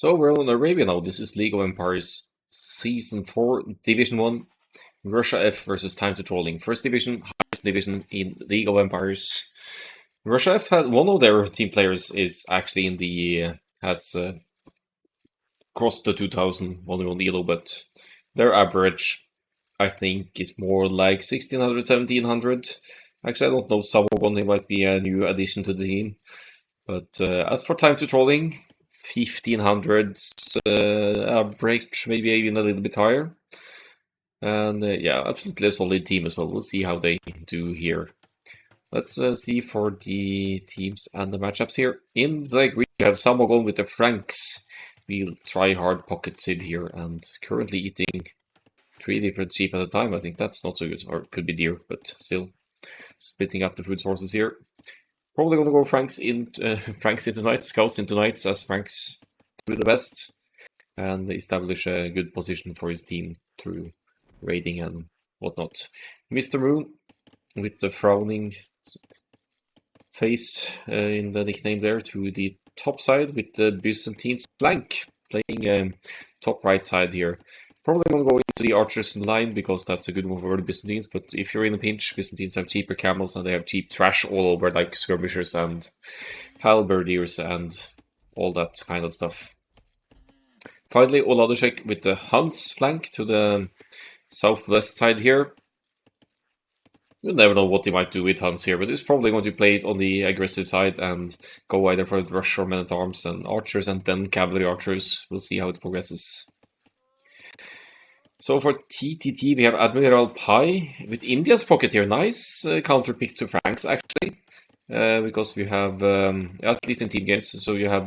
So we're on Arabia now. This is League of Empires Season 4, Division 1, Russia F versus Time to Trolling. First division, highest division in League of Empires. Russia F had one of their team players is actually in the has crossed the 2000 on Elo, but their average I think is more like 1600, 1700. Actually, I don't know. Someone, he might be a new addition to the team. But as for Time to Trolling, 1500s average, maybe even a little bit higher. And yeah, absolutely a solid team as well. We'll see how they do here. Let's see for the teams and the matchups here. In the green, we have Samogon with the Franks. We'll try hard pocket Sid here and currently eating 3 different sheep at a time. I think that's not so good, or it could be deer, but still splitting up the food sources here. Probably gonna go Franks into knights, scouts into knights as Franks do the best, and establish a good position for his team through raiding and whatnot. Mr. Moon with the frowning face in the nickname there to the top side with the Byzantines flank playing top right side here. Probably gonna go into the archers line because that's a good move over the Byzantines, but if you're in a pinch, Byzantines have cheaper camels and they have cheap trash all over, like skirmishers and halberdiers and all that kind of stuff. Finally, Oladeshek with the Huns flank to the southwest side here. You never know what he might do with Huns here, but he's probably going to play it on the aggressive side and go either for rush or men-at-arms and archers and then cavalry archers. We'll see how it progresses. So for TTT, we have Admiral Pi with India's pocket here. Nice counter pick to Franks, actually. Because we have, at least in team games, so you have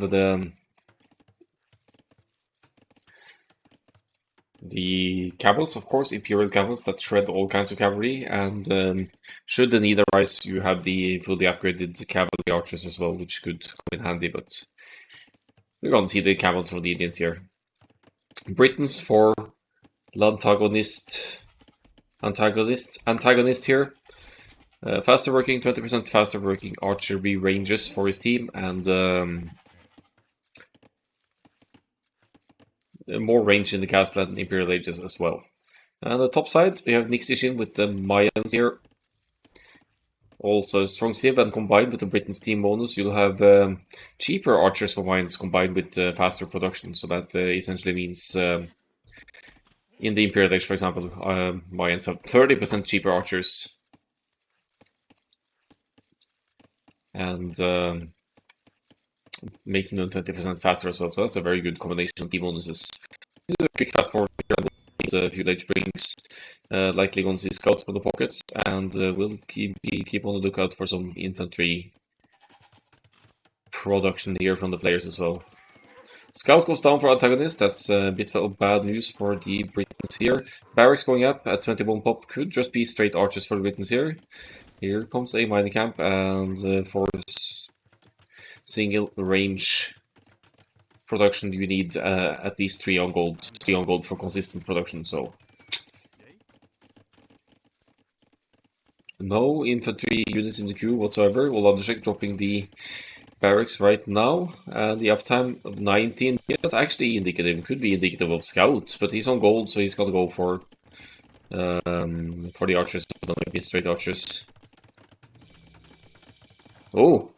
the camels, of course, Imperial camels that shred all kinds of cavalry, and should the need arise, you have the fully upgraded cavalry archers as well, which could come in handy, but we're gonna see the camels from the Indians here. Britons for antagonist here. Faster working, 20% faster working archery ranges for his team, and more range in the castle and Imperial Ages as well. And the top side, we have Nixishin with the Mayans here. Also a strong civ, and combined with the Britain's team bonus, you'll have cheaper archers for Mayans combined with faster production. So that essentially means in the Imperial Age, for example, Mayans have 30% cheaper archers. And making them 20% faster as well. So that's a very good combination of team bonuses. Quick fast forward here, a few late springs, likely going to see scouts from the pockets, and we'll keep on the lookout for some infantry production here from the players as well. Scout goes down for antagonist. That's a bit of bad news for the Britons here. Barracks going up at 21 pop could just be straight archers for the Britons here. Here comes a mining camp, and for single range production you need at least 3 on gold for consistent production. So no infantry units in the queue whatsoever. Oladeshek dropping the barracks right now, and the uptime of 19. Yeah, that's actually indicative. Could be indicative of scouts, but he's on gold, so he's got to go for the archers, maybe straight archers. Oh.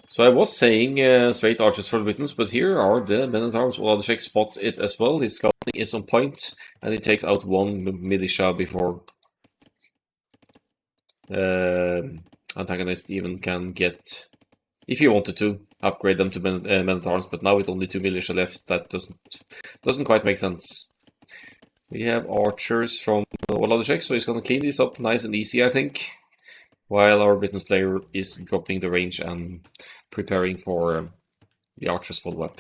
So I was saying straight archers for the Britons, but here are the men-at-arms. Oladeshek spots it as well. His scouting is on point, and he takes out one militia before antagonist even can get, if he wanted to, upgrade them to men-at-arms, but now with only 2 militia left, that doesn't quite make sense. We have archers from Oladeshek, so he's gonna clean this up nice and easy, I think, while our Britain's player is dropping the range and preparing for the archers follow-up.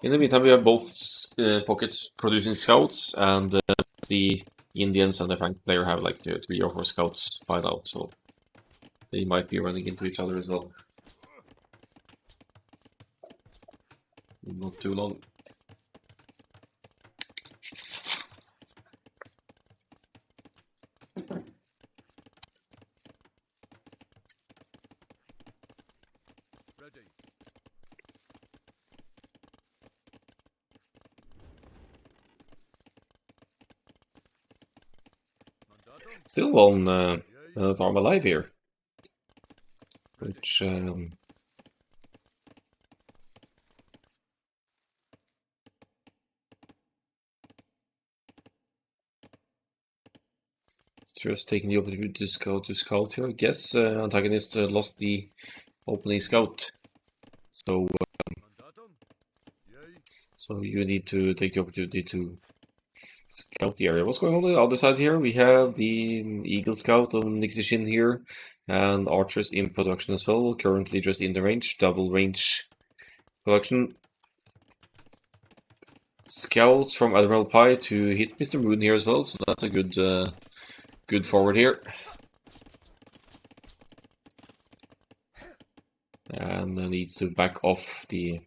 In the meantime, we have both pockets producing scouts, and the Indians and the Frank player have like 3 or 4 scouts piled out, so they might be running into each other as well. Not too long. Still one arm alive here. Which just taking the opportunity to scout here. I guess antagonist lost the opening scout. So you need to take the opportunity to scout the area. What's going on the other side here? We have the Eagle Scout on Nixishin here, and archers in production as well. Currently just in the range, double range production. Scouts from Admiral Pi to hit Mr. Moon here as well, so that's a good good forward here. And needs to back off the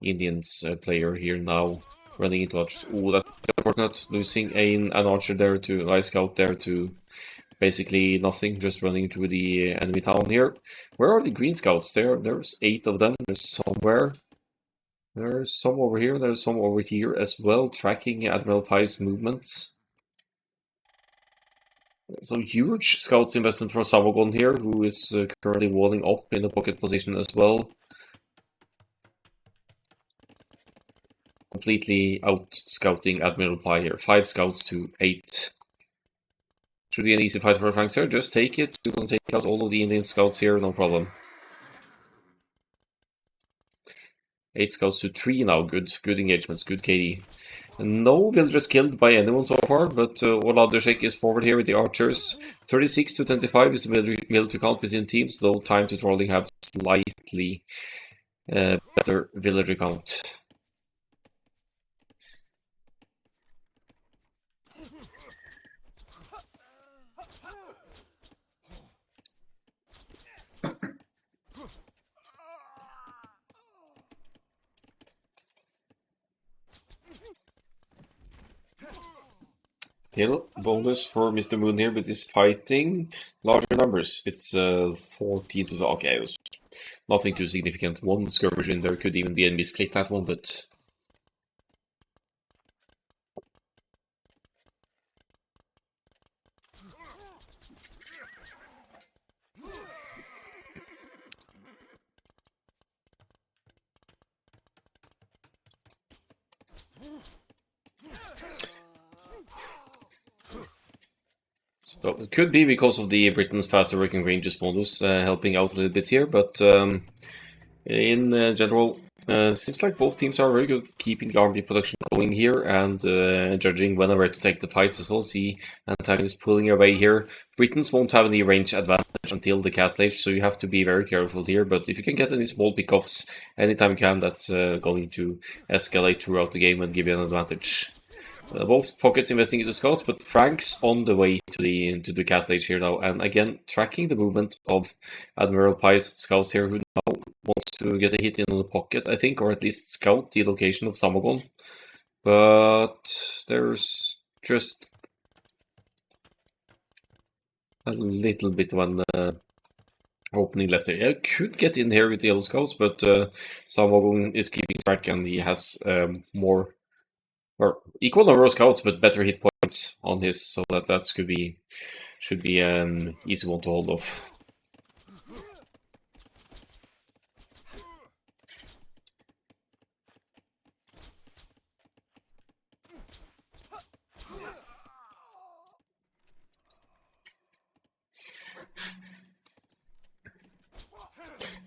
Indians player here now, running into archers. Oh, that's important. Losing an archer there to an scout there to basically nothing, just running through the enemy town here. Where are the green scouts? There's 8 of them. There's somewhere. There's some over here. There's some over here as well, tracking Admiral Pi's movements. So huge scouts investment for Samagon here, who is currently walling up in the pocket position as well. Completely out scouting Admiral Pi here. 5 scouts to 8. Should be an easy fight for Franks here. Just take it. You can take out all of the Indian scouts here, no problem. 8 scouts to 3 now. Good engagements. Good KD. No villagers killed by anyone so far, but Oladeshek is forward here with the archers. 36 to 25 is the military count between teams, though time to trolling have slightly better villager count. Hill bonus for Mr. Moon here, but is fighting larger numbers. It's 14 to the okay. It was nothing too significant. One skirmish in there could even be a misclick that one, but so it could be because of the Britain's faster working ranges bonus helping out a little bit here, but in general, seems like both teams are very good at keeping the army production going here and judging when and where to take the fights as well. See, antagonist pulling away here. Britons won't have any range advantage until the Castle Age, so you have to be very careful here. But if you can get any small pickoffs anytime you can, that's going to escalate throughout the game and give you an advantage. Both pockets investing into scouts, but Frank's on the way to the Castle Age here now, and again tracking the movement of Admiral Pi's scouts here, who now wants to get a hit in the pocket, I think, or at least scout the location of Samagon. But there's just a little bit of an opening left there. I could get in here with the yellow scouts, but Samagon is keeping track, and he has more. Or equal number of scouts, but better hit points on his, so that should be easy one to hold off.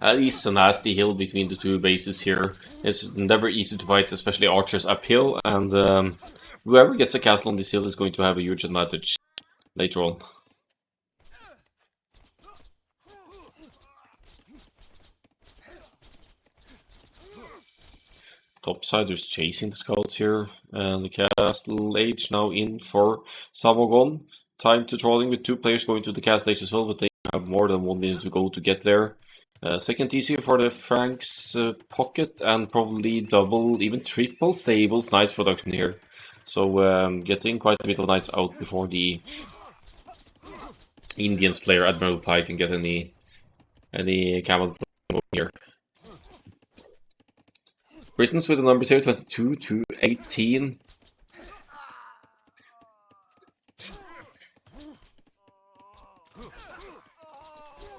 That is a nasty hill between the two bases here. It's never easy to fight, especially archers uphill, and whoever gets a castle on this hill is going to have a huge advantage later on. Topsiders chasing the scouts here, and the Castle Age now in for Samagon. Time to trolling with 2 players going to the Castle Age as well, but they have more than 1 minute to go to get there. Second TC for the Franks pocket, and probably double, even triple stables Knights production here. So getting quite a bit of Knights out before the Indians player Admiral Pi can get any camel here. Britons with the numbers here, 22 to 18.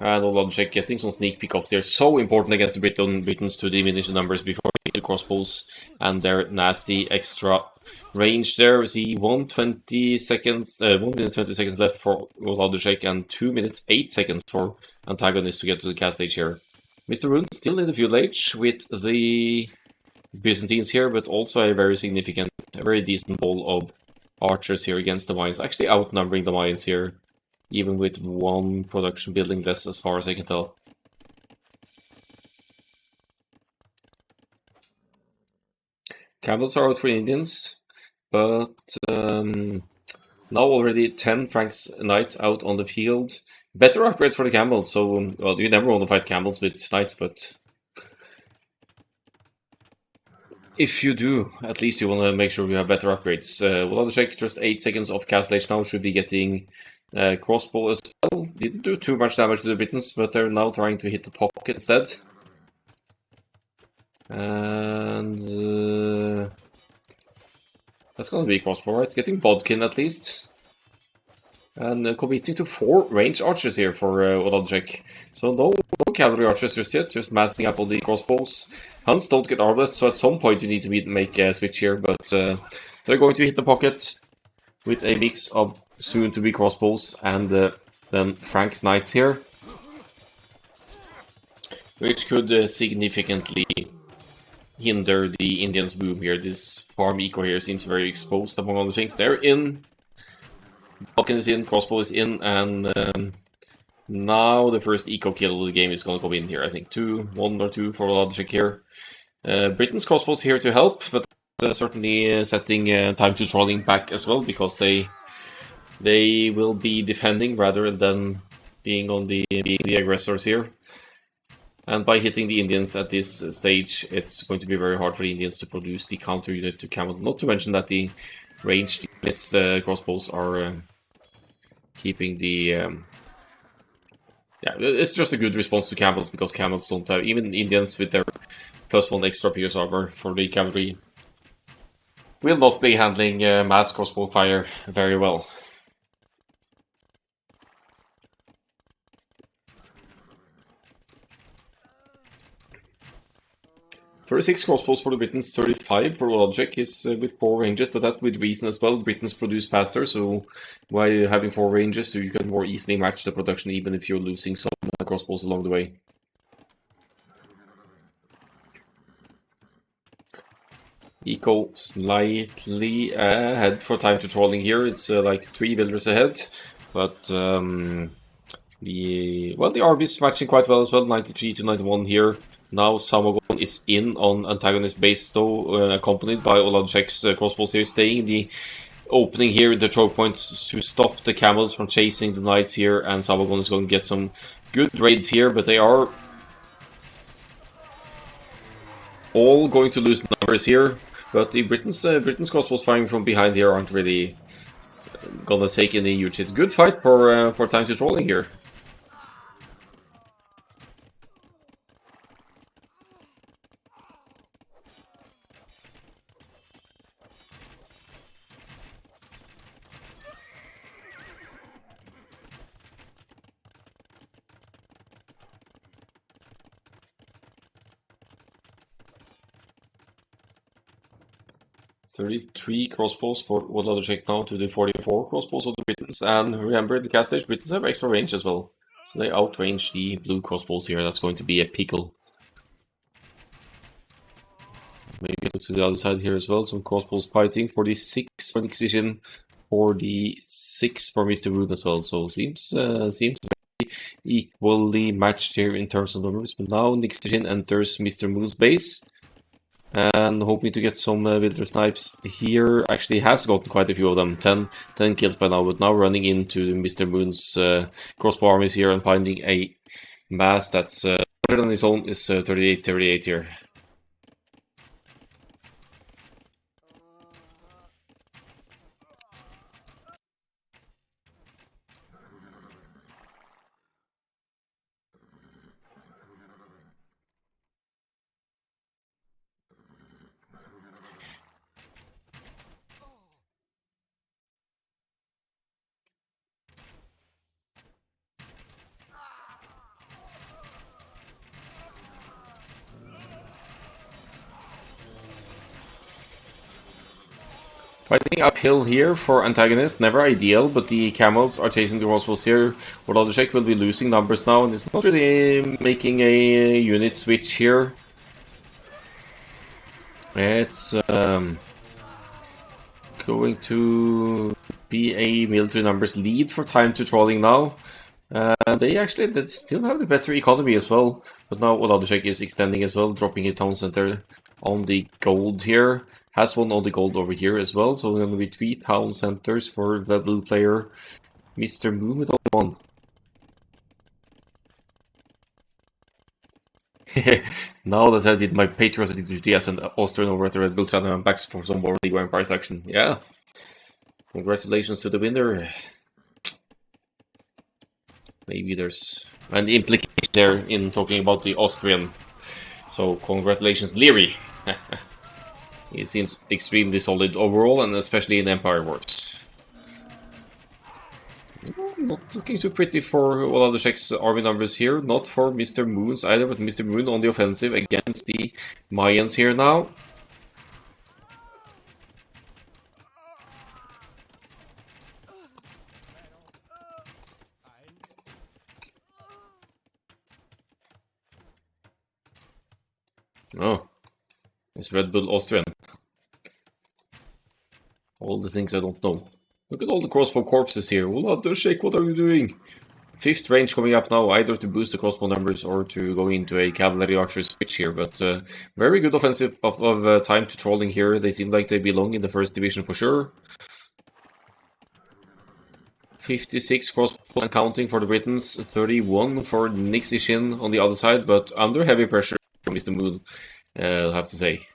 And Olajek getting some sneak peek offs there. So important against the Britons to diminish the numbers before they hit the crossbows and their nasty extra range there. We see 1:20 seconds, 1 minute 20 seconds left for Olajek and 2 minutes 8 seconds for Antagonist to get to the cast stage here. Mr. Rune still in the field age with the Byzantines here, but also a very significant, a very decent ball of archers here against the mines. Actually outnumbering the mines here, even with one production building less as far as I can tell. Camels are out for Indians, but now already 10 Franks Knights out on the field. Better upgrades for the camels, so well, you never want to fight camels with knights, but if you do, at least you want to make sure you have better upgrades. Wladysek, just 8 seconds off cast stage now, should be getting crossbow as well. Didn't do too much damage to the Britons, but they're now trying to hit the pocket instead. And that's gonna be crossbow, right? It's getting Bodkin at least. And committing to 4 range archers here for Wladysek. So no cavalry archers just yet, just massing up all the crossbows. Hunts don't get armless, so at some point you need to make a switch here, but they're going to hit the pocket with a mix of soon-to-be crossbows and then Frank's Knights here, which could significantly hinder the Indians' boom here. This farm eco here seems very exposed among other things. They're in, Balkan is in, crossbow is in, and now the first eco kill of the game is going to come in here. I think 1 or 2 for Wladysek here. Britain's crossbows here to help, but certainly setting time to trolling back as well, because they will be defending rather than being the aggressors here. And by hitting the Indians at this stage, it's going to be very hard for the Indians to produce the counter unit to camel. Not to mention that the ranged units, the crossbows, are keeping the... yeah, it's just a good response to camels, because camels don't have... Even Indians with their +1 extra pierce armor for the cavalry will not be handling mass crossbow fire very well. 36 crossbows for the Britons, 35 for Wladysek is with 4 ranges, but that's with reason as well. Britons produce faster, so by having 4 ranges, so you can more easily match the production even if you're losing some crossbows along the way. Eco slightly ahead for time to trolling here. It's like 3 builders ahead, but the RB is matching quite well as well. 93 to 91 here. Now Samagon is in on antagonist base though, accompanied by Wladysek's crossbows here, staying in the opening here in the choke point to stop the camels from chasing the knights here, and Samagon is going to get some good raids here, but they are all going to lose numbers here. But the Britain's crossbows firing from behind here aren't really gonna take any huge hits. Good fight for time to trolling here. .33 crossbows for Wladysek now to the 44 crossbows of the Britons, and remember the cast stage Britons have extra range as well, so they outrange the blue crossbows here. That's going to be a pickle. Maybe go to the other side here as well. Some crossbows fighting for the 6 for Excision, for the 6 for Mr. Rune as well. So seems very equally matched here in terms of numbers. But now Excision enters Mr. Moon's base, and hoping to get some Wilder snipes here. Actually has gotten quite a few of them, 10 kills by now, but now running into Mr. Moon's crossbow armies here and finding a mass that's larger than his own is 38 here. Fighting uphill here for antagonist, never ideal, but the camels are chasing the crossbows here. Wladysek will be losing numbers now, and it's not really making a unit switch here. It's going to be a military numbers lead for time to trolling now. They still have the better economy as well, but now Wladysek is extending as well, dropping a town center on the gold here. Has one on the gold over here as well, so going to be 3 town centers for the blue player, Mr. Moon with one. Now that I did my patriotic duty as an Austrian over at the Red Bull channel, I'm back for some more League of Empires action. Yeah. Congratulations to the winner. Maybe there's an implication there in talking about the Austrian. So congratulations, Leary. He seems extremely solid overall, and especially in Empire Wars. Not looking too pretty for Wladysek's army numbers here. Not for Mr. Moon's either, but Mr. Moon on the offensive against the Mayans here now. Oh, it's Red Bull Austrian. All the things I don't know. Look at all the crossbow corpses here. Wladysek, what are you doing? 5th range coming up now, either to boost the crossbow numbers or to go into a cavalry archer switch here. But very good offensive of time to trolling here. They seem like they belong in the 1st division for sure. 56 crossbows and counting for the Britons, 31 for Nixie Shin on the other side, but under heavy pressure from Mr. Moon, I'll have to say.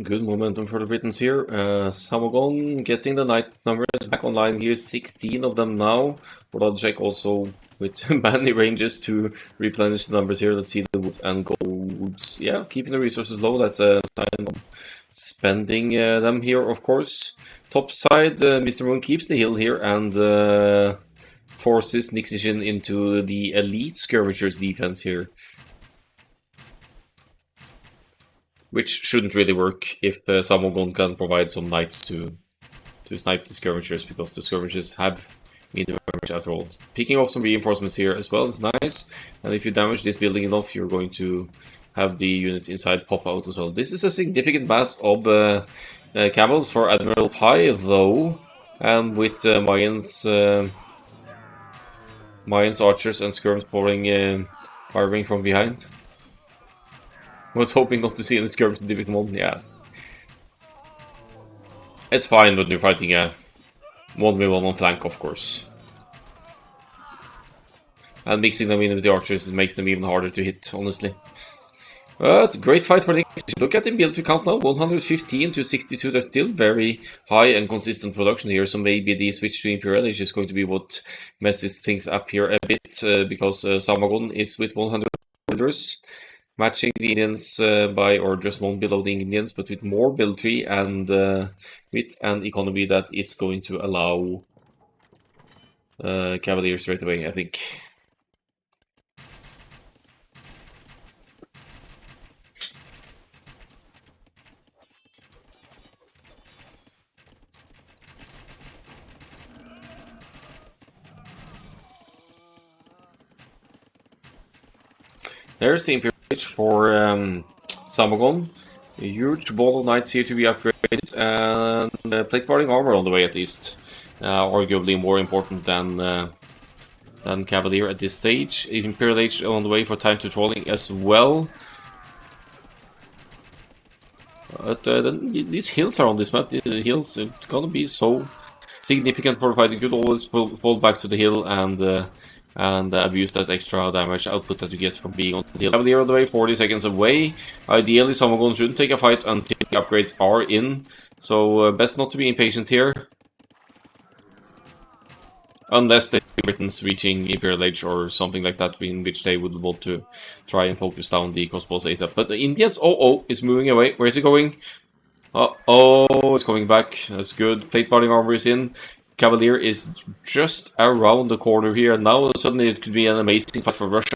Good momentum for the Britons here. Samagon getting the knight numbers back online here, 16 of them now. Wladysek also with many ranges to replenish the numbers here. Let's see the woods and golds. Yeah, keeping the resources low, that's a sign of spending them here, of course. Top side, Mr. Moon keeps the hill here and forces Nixishin into the elite skirmishers defense here. Which shouldn't really work if Samagon can provide some knights to snipe the skirmishers, because the skirmishers have medium damage after all. Picking off some reinforcements here as well is nice, and if you damage this building enough, you're going to have the units inside pop out as well. This is a significant mass of camels for Admiral Pai, though, and with Mayans archers and skirms firing from behind. Was hoping not to see any skirms in Division 1, yeah. It's fine when you're fighting a 1v1 on flank, of course. And mixing them in with the archers makes them even harder to hit, honestly. But great fight for the next. Look at the military count now, 115 to 62. That's still very high and consistent production here, so maybe the switch to Imperial Age is going to be what messes things up here a bit, because Samagon is with 100 soldiers. Matching the Indians by, or just one below the Indians, but with more military and with an economy that is going to allow Cavaliers straight away, I think. There's the Imperial Age for Samagon. A huge ball of knights here to be upgraded, and plate guarding armor on the way at least. Arguably more important than Cavalier at this stage. Imperial Age on the way for time to trolling as well. But these hills are on this map. The hills are gonna be so significant for fighting. You could always fall back to the hill and abuse that extra damage output that you get from being on the hill. Cavalier on the way, 40 seconds away. Ideally, Samagon shouldn't take a fight until the upgrades are in. So best not to be impatient here. Unless the Britons reaching Imperial Age or something like that, in which they would want to try and focus down the crossbows ASAP. But the Indians, is moving away. Where is he going? It's coming back. That's good. Plate body armor is in. Cavalier is just around the corner here, and now suddenly it could be an amazing fight for Russia.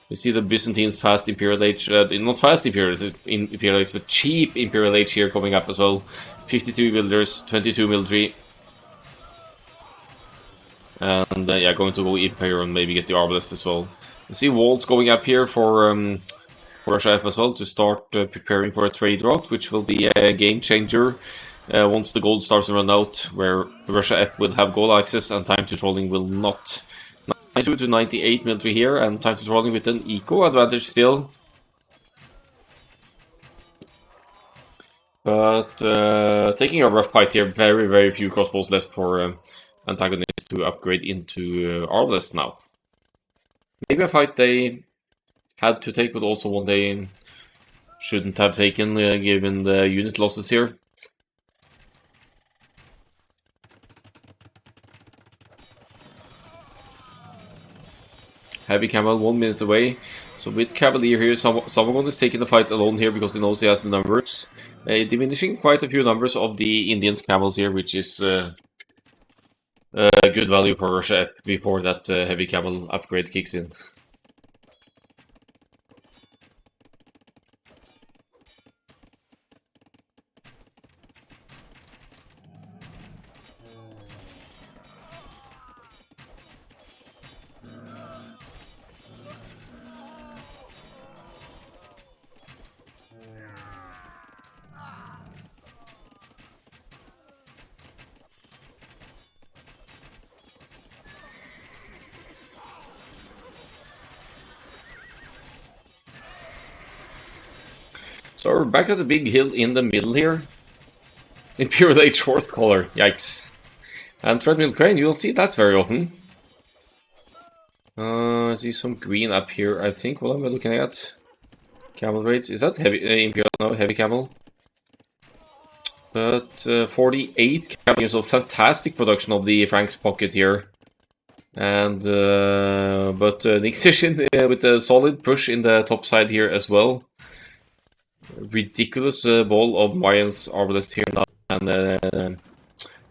We see the Byzantines fast Imperial Age, not fast Imperial Age, but cheap Imperial Age here coming up as well. 52 builders, 22 military. And yeah, going to go Empire and maybe get the Arbalest as well. You see walls going up here for Russia F as well to start preparing for a trade route, which will be a game changer once the gold starts to run out, where Russia F will have gold access and time to trolling will not. 92 to 98 military here, and time to trolling with an eco advantage still. But taking a rough fight here, very, very few crossbows left for antagonists to upgrade into Arbalest now. Maybe a fight they had to take, but also one they shouldn't have taken, given the unit losses here. Heavy Camel 1 minute away. So with Cavalier here, someone is taking the fight alone here because he knows he has the numbers. Diminishing quite a few numbers of the Indians camels here, which is good value for Russia before that heavy camel upgrade kicks in. So we're back at the big hill in the middle here. Imperial Age Horse color, yikes. And Treadmill Crane, you don't see that very often. I see some green up here, I think. What am I looking at? Camel rates, is that heavy Imperial? No, heavy camel. But 48 camel, so fantastic production of the Frank's pocket here. And but Nixishin with a solid push in the top side here as well. Ridiculous ball of Mayans Arbalest here now, and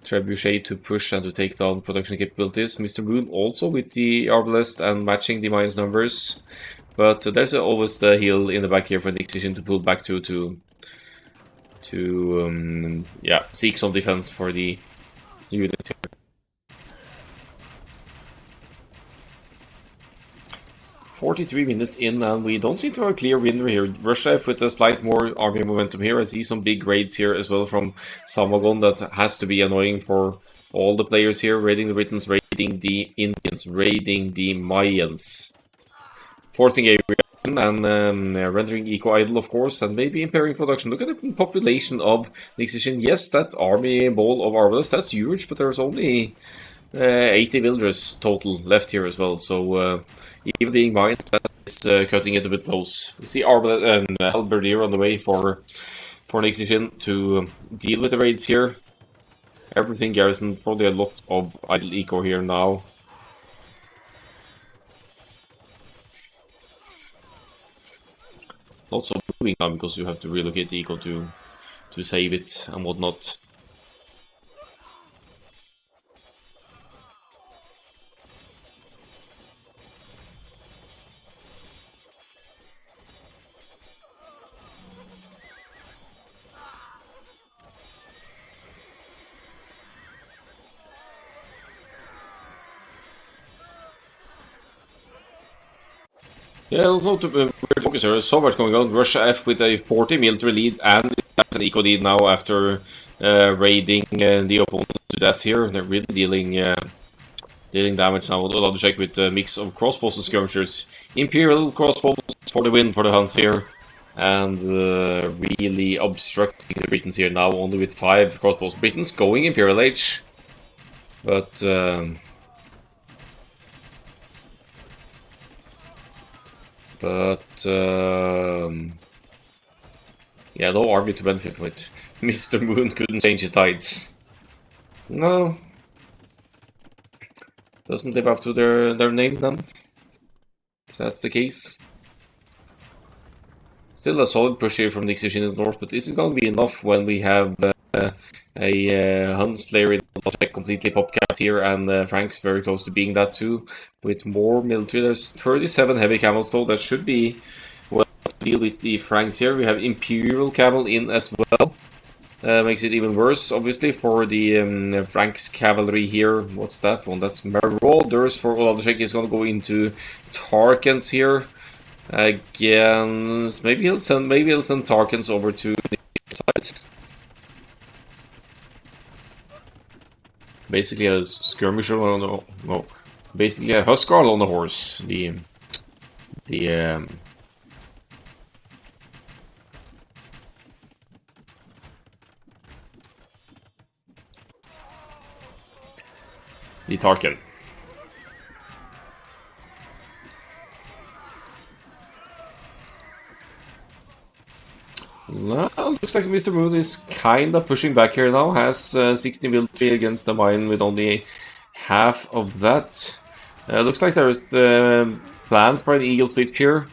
Trebuchet to push and to take down production capabilities. Mr. Moon also with the Arbalest and matching the Mayans numbers, but there's always the heal in the back here for Nixishin to pull back to yeah, seek some defense for the unit. 43 minutes in, and we don't seem to have a clear winner here. Russia with a slight more army momentum here. I see some big raids here as well from Samagon that has to be annoying for all the players here. Raiding the Britons, raiding the Indians, raiding the Mayans. Forcing a reaction and rendering eco-idle, of course, and maybe impairing production. Look at the population of Nixishin. Yes, that army ball of Arbalest, that's huge, but there's only 80 villagers total left here as well, so even being mine, that is cutting it a bit close. We see Arbalest and Halberdier on the way for Nixishin to deal with the raids here. Everything garrisoned, probably a lot of idle eco here now. Also moving now because you have to relocate the eco to save it and whatnot. Yeah, there's so much going on. Russia F with a 40 military lead and an eco lead now after raiding the opponent to death here. They're really dealing damage now. Another check with a mix of crossbows and skirmishers. Imperial crossbows for the win for the Huns here. And really obstructing the Britons here now, only with 5 crossbows. Britons going Imperial Age. But yeah, no army to benefit from it. Mr. Moon couldn't change the tides. No. doesn't live up to their name then. If that's the case. Still a solid push here from the Excision in the north, but this is going to be enough when we have a Huns player in completely popcat here, and Frank's very close to being that too, with more military. There's 37 heavy camels though, that should be well to deal with the Franks here. We have Imperial Camel in as well. Makes it even worse, obviously, for the Franks cavalry here. What's that one? That's Marauders for Oladeshek. Is going to go into Tarkans here. Again, maybe he'll send Tarkans over to the side. Basically a skirmisher on no, basically a Huskarl on the horse. The Tarkan. Well, looks like Mr. Moon is kind of pushing back here now. Has 60 military against the mine with only half of that. Looks like there's plans for an eagle switch here,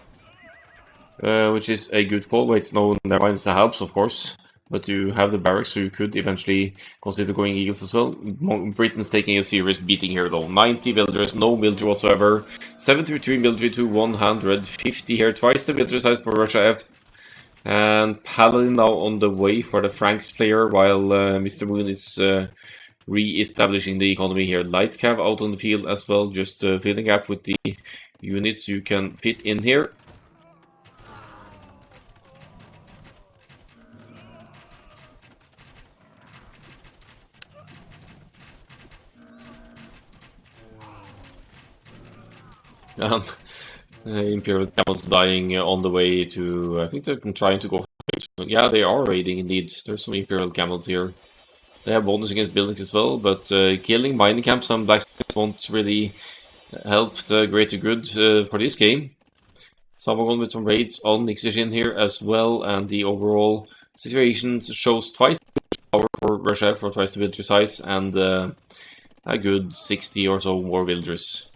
which is a good call. Wait, no, never mind, it's a helps, of course. But you have the barracks, so you could eventually consider going eagles as well. Britain's taking a serious beating here, though. 90 villagers, no military whatsoever. 73 military to 150 here. Twice the military size for Russia F. And Paladin now on the way for the Franks player, while Mr. Moon is re-establishing the economy here. Light Cav out on the field as well, just filling up with the units you can fit in here. Imperial Camels dying on the way to... I think they're trying to go... Yeah, they are raiding indeed. There's some Imperial Camels here. They have bonus against buildings as well, but killing mining camps and blacksmiths won't really help the greater good for this game. Someone with some raids on Excision here as well, and the overall situation shows twice the power for Russia for twice the military size, and a good 60 or so more villagers.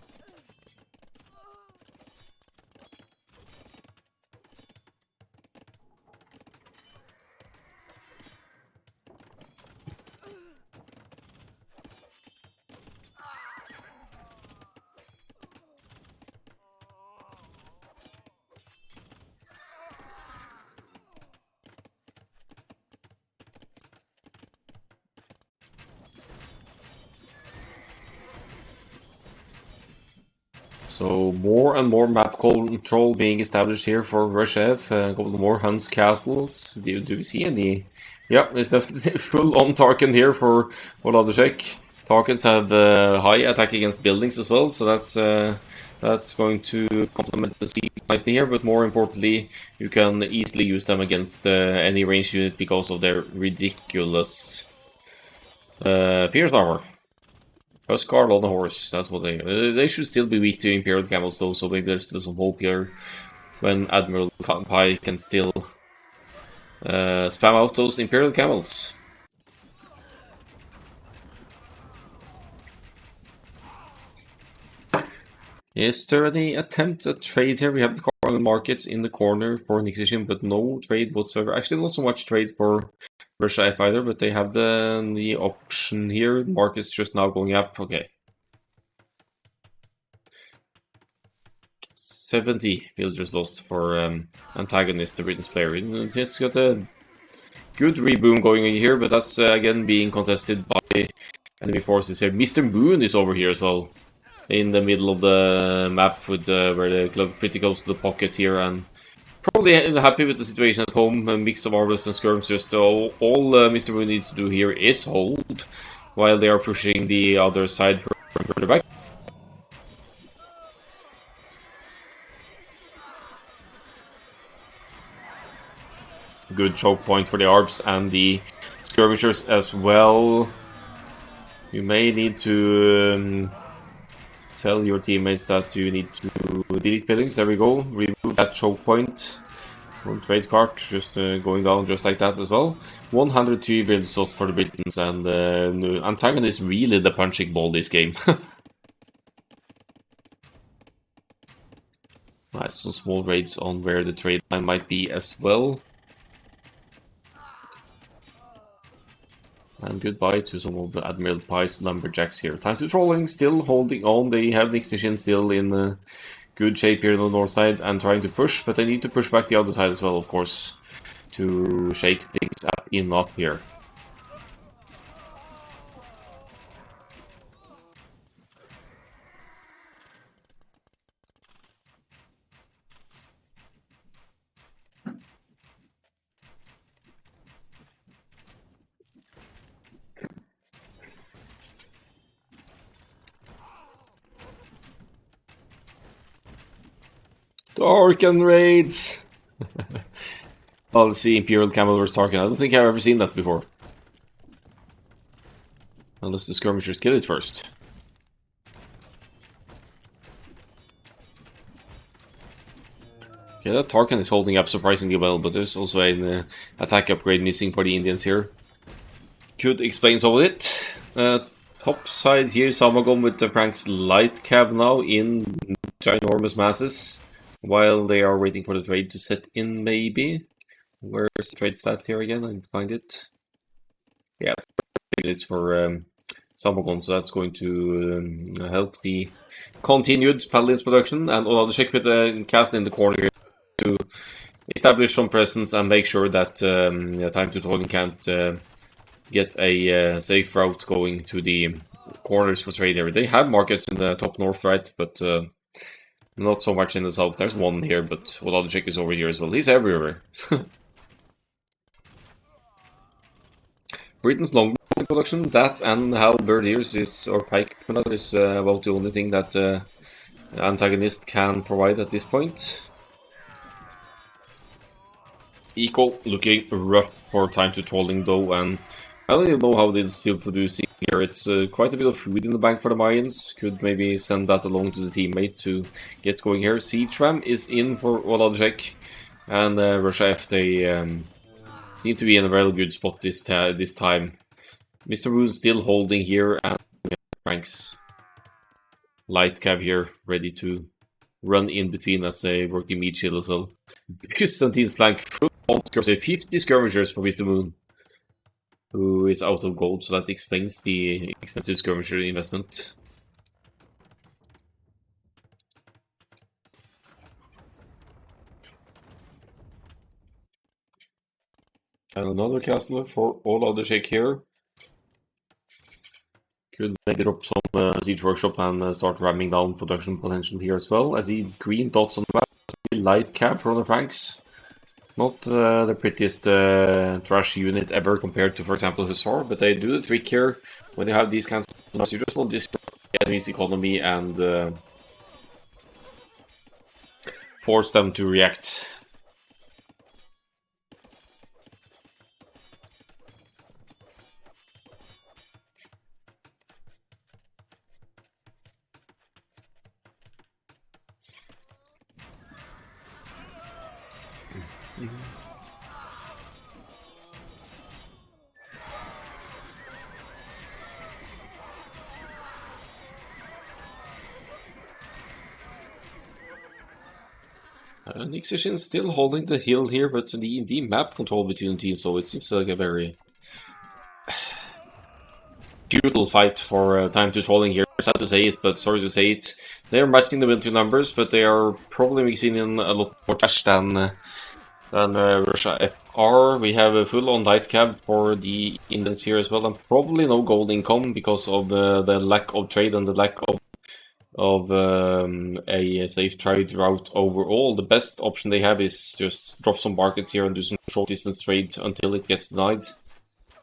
So more and more map control being established here for Rushev. A couple more Huns castles. Do we see any? Yeah, it's definitely full on Tarkan here for Oladeshek. Tarkans have high attack against buildings as well, so that's going to complement the siege nicely here. But more importantly, you can easily use them against any ranged unit because of their ridiculous pierce armor. Huskarl on the horse, that's what they should still be weak to Imperial Camels though, so maybe there's still some hope here when Admiral Pai can still spam out those Imperial Camels. Is there any attempt at trade here? We have the car markets in the corner for an Excision, but no trade whatsoever. Actually, not so much trade for Russia F either, but they have the option here. Market's just now going up. Okay. 70 villagers lost for antagonist, the Britain's player. It's got a good reboom going on here, but that's again being contested by enemy forces here. Mr. Moon is over here as well, in the middle of the map, with where the club pretty close to the pocket here, and probably happy with the situation at home. A mix of Marvelous and Skirms. Just all Mr. Moon needs to do here is hold, while they are pushing the other side further back. Good choke point for the ARPs and the skirmishers as well. You may need to tell your teammates that you need to delete buildings. There we go. Remove that choke point from trade cart. Just going down just like that as well. 102 builds lost for the Britons, and Antagon is really the punching ball this game. Nice, some small raids on where the trade line might be as well. And goodbye to some of the Admiral Pie's lumberjacks here. Time to trolling, still holding on. They have the Excision still in good shape here on the north side and trying to push, but they need to push back the other side as well, of course, to shake things up here. Tarkin raids! Oh, let's see, Imperial Camel vs Tarkin. I don't think I've ever seen that before. Unless the skirmishers kill it first. Okay, that Tarkin is holding up surprisingly well, but there's also an attack upgrade missing for the Indians here. Could explain some of it. Top side here, Samagon with the Frank's light cab now in ginormous masses. While they are waiting for the trade to set in, maybe. Where's the trade stats here again? I need to find it. Yeah, it's for Samagon, so that's going to help the continued Paladins production. And Oladeshek with the castle in the corner here to establish some presence and make sure that Time to Trolling can't get a safe route going to the corners for trade area. They have markets in the top north, right? But not so much in the south. There's one here, but Oladeshek is over here as well. He's everywhere. Britain's longbow production, that and halberdiers is, or pikemen is about the only thing that antagonist can provide at this point. Eco looking rough for Time to Trolling though, and I don't even know how they're still producing here. It's quite a bit of food in the bank for the Mayans. Could maybe send that along to the teammate to get going here. Siege Ram is in for Oladeshek, and Russia F, they seem to be in a very good spot this time. Mr. Wu's still holding here, and Frank's light cav here, ready to run in between as a working meat shield as well. Byzantine's flank full on skirmishers, 50 skirmishers for Mr. Moon, who is out of gold, so that explains the extensive skirmisher investment. And another castle for Oladeshek here. Could maybe drop some siege workshop and start ramming down production potential here as well. I see green dots on the map. Light cab from the Franks. Not the prettiest trash unit ever compared to, for example, Hussar, but they do the trick here. When you have these kinds of stuff, you just want to disrupt the enemy's economy and force them to react. Excision still holding the hill here, but the map control between the teams, so it seems like a very futile fight for Time to Trolling here. Sad to say it, but sorry to say it. They are matching the military numbers, but they are probably mixing in a lot more trash than Russia FR. We have a full-on light cab for the Indians here as well, and probably no gold income because of the lack of trade and the lack of a safe trade route overall. The best option they have is just drop some markets here and do some short distance trade until it gets denied.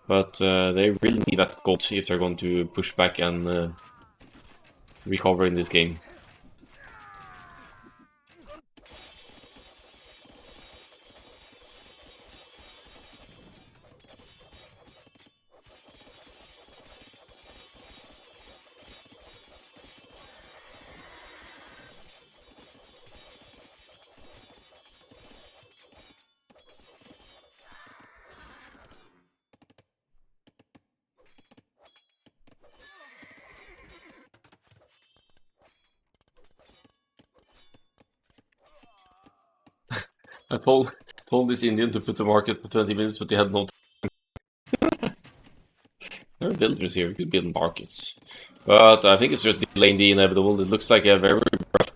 But they really need that gold if they're going to push back and recover in this game. I told this Indian to put the market for 20 minutes, but they had no time. There are builders here, we could build markets. But I think it's just delaying the inevitable. It looks like a very rough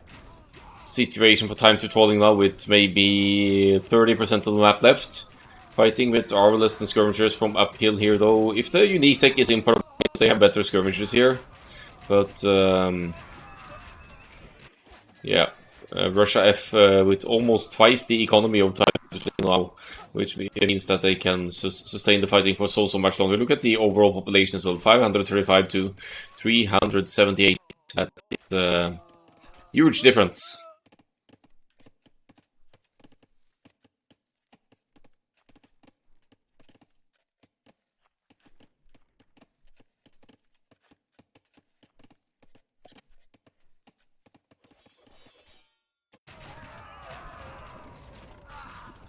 situation for time to trolling now, with maybe 30% of the map left. Fighting with armless and skirmishers from uphill here, though. If the unique tech is in part, they have better skirmishers here. But, yeah. Russia F with almost twice the economy of time now, which means that they can sustain the fighting for so much longer. Look at the overall population as well, 535 to 378. That's a huge difference.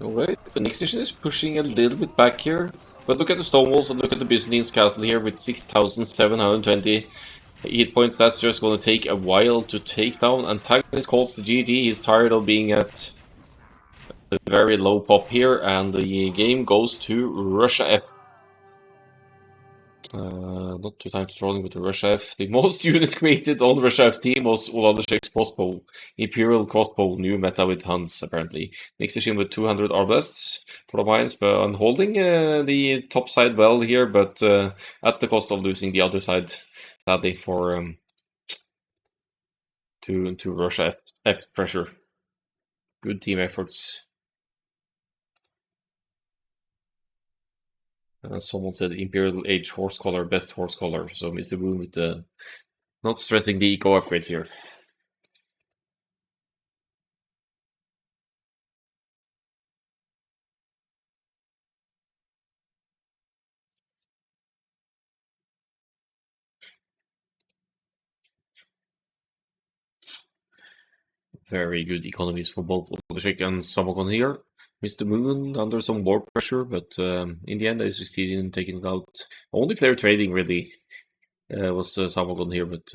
Alright, the next station is pushing a little bit back here. But look at the stone walls and look at the Byzantine's castle here with 6,720 hit points. That's just going to take a while to take down. Antagonist calls the GG. He's tired of being at a very low pop here, and the game goes to Russia F. Not too time to trolling, but to Russia F. The most unit created on Russia F's team was Uladishek's crossbow. Imperial crossbow, new meta with Huns, apparently. Next station with 200 arblasts for the mines, but on holding the top side well here, but at the cost of losing the other side, sadly, for to Russia F's pressure. Good team efforts. Someone said Imperial Age horse collar, best horse collar. So Mr. Boom with the not stressing the eco upgrades here. Very good economies for both Odeshek and Samogon here. Mr. Moon under some war pressure, but in the end they succeeded in taking it out. Only player trading really was Samogon here, but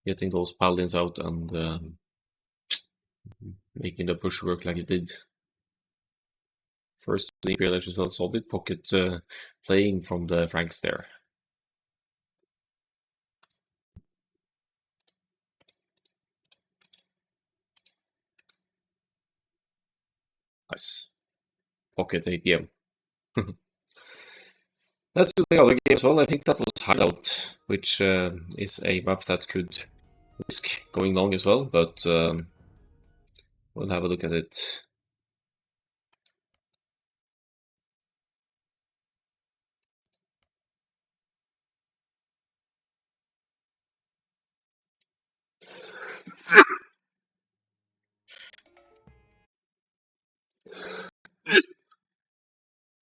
getting those paladins out and making the push work like it did. First, the Imperial as well, solid pocket playing from the Franks there. Nice. Pocket APM. Let's do the other game as well. I think that was Hideout, which is a map that could risk going long as well, but we'll have a look at it.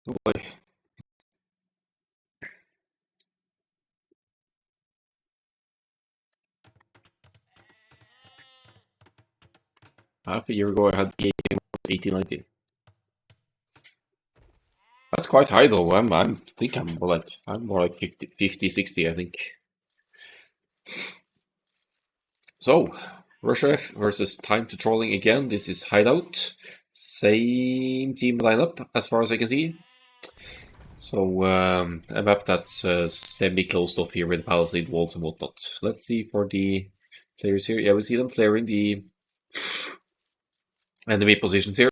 Oh boy. Half a year ago I had the 1890. That's quite high though. I think I'm more like 50, 60, I think. So, Russia F versus Time to Trolling again. This is Hideout. Same team lineup as far as I can see. So, a map that's semi-closed off here with palisade walls and whatnot. Let's see for the players here. Yeah, we see them flaring the enemy positions here.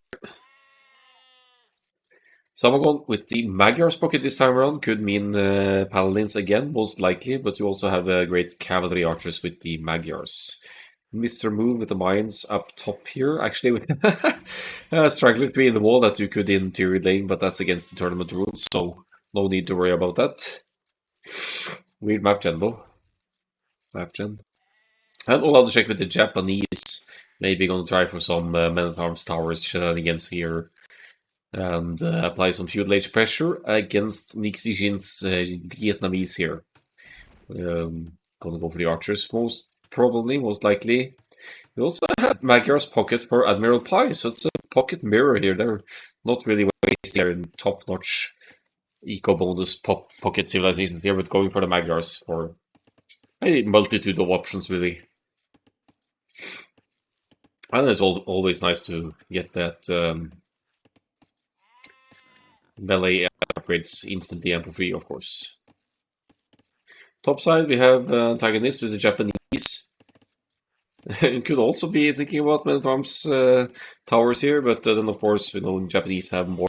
Samagon with the Magyar's pocket this time around could mean paladins again, most likely, but you also have great cavalry archers with the Magyars. Mr. Moon with the mines up top here, actually with struggling to be in the wall that you could in theory lane, but that's against the tournament rules, so no need to worry about that. Weird map gen though. Map gen. And we'll have to check with the Japanese. Maybe gonna try for some men-at-arms towers shenanigans here. And apply some feudal age pressure against Nixie Jin's Vietnamese here. Gonna go for the archers most likely. We also had Magyar's pocket for Admiral Pi, so it's a pocket mirror here. They're not really wasting their top-notch eco bonus pocket civilizations here, but going for the Magyars for a multitude of options really. And it's always nice to get that melee upgrades instantly and for free, of course. Top side, we have antagonist with the Japanese. You could also be thinking about Men at Arms towers here, but then of course, you know, Japanese have more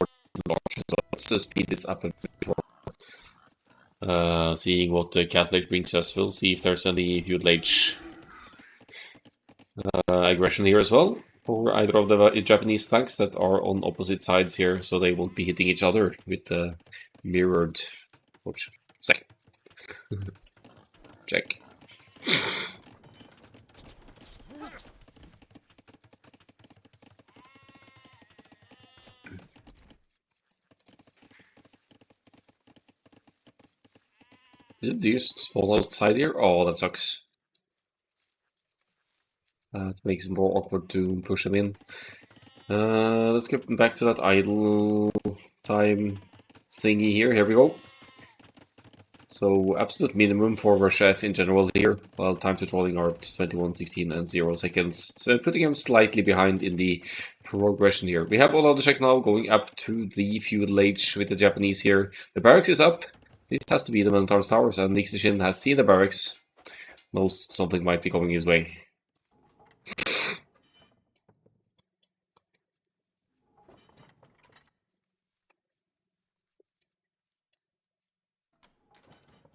archers, so let's speed this up a bit before seeing what Castle Age brings us. We'll see if there's any Feudal Age aggression here as well, for either of the Japanese tanks that are on opposite sides here, so they won't be hitting each other with mirrored. Oops, second. Check. Did these spawn outside here? Oh, that sucks. It makes it more awkward to push them in. Let's get back to that idle time thingy here. Here we go. So absolute minimum for Russia F in general here, while time to trolling are 21, 16 and 0 seconds. So putting him slightly behind in the progression here. We have all check now going up to the Feudal Age with the Japanese here. The barracks is up. This has to be the Minotaur's towers, and Nixishin has seen the barracks. Knows something might be coming his way.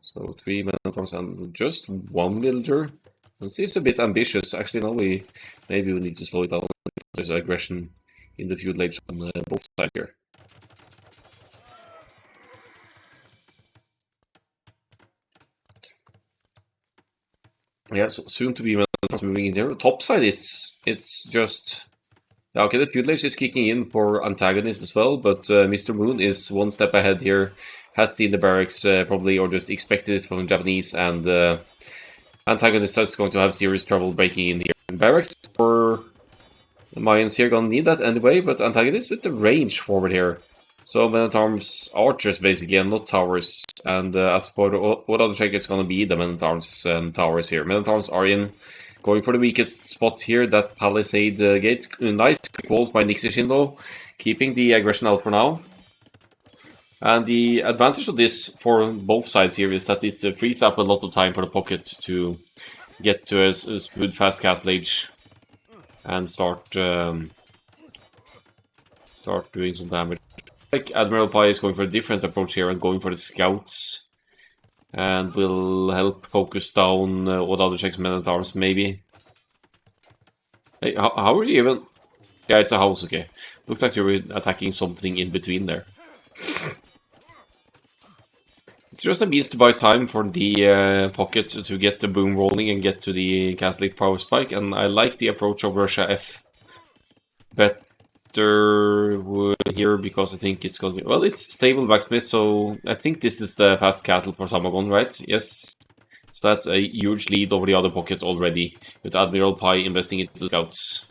So 3 Minotaurs and just 1 villager. It seems a bit ambitious. Actually, now maybe we need to slow it down. There's aggression in the Feudal Age on both sides here. Yeah, so soon to be moving in here. Top side, it's just... Yeah, okay, the Feudal Age is kicking in for antagonist as well, but Mr. Moon is one step ahead here. Had seen the barracks probably, or just expected it from Japanese, and antagonist is going to have serious trouble breaking in here. And barracks for the Mayans here gonna need that anyway, but antagonist with the range forward here. So Men-at-Arms archers basically, and not towers. And as for what other check, it's gonna be the Men-at-Arms and towers here. Men-at-Arms are in, going for the weakest spot here, that palisade gate. Nice quick walls by Nixishin though, keeping the aggression out for now. And the advantage of this for both sides here is that this frees up a lot of time for the pocket to get to a smooth fast Castle Age and start doing some damage. Like Admiral Pi is going for a different approach here and going for the scouts, and will help focus down what other checks Men-at-Arms maybe. Hey, how are you even? Yeah, it's a house. Okay, looked like you were attacking something in between there. It's just a means to buy time for the pocket to get the boom rolling and get to the Catholic power spike, and I like the approach of Russia F better here because I think it's going to be... Well, it's stable backsmith, so I think this is the fast castle for Samagon, right? Yes. So that's a huge lead over the other pocket already, with Admiral Pi investing into scouts.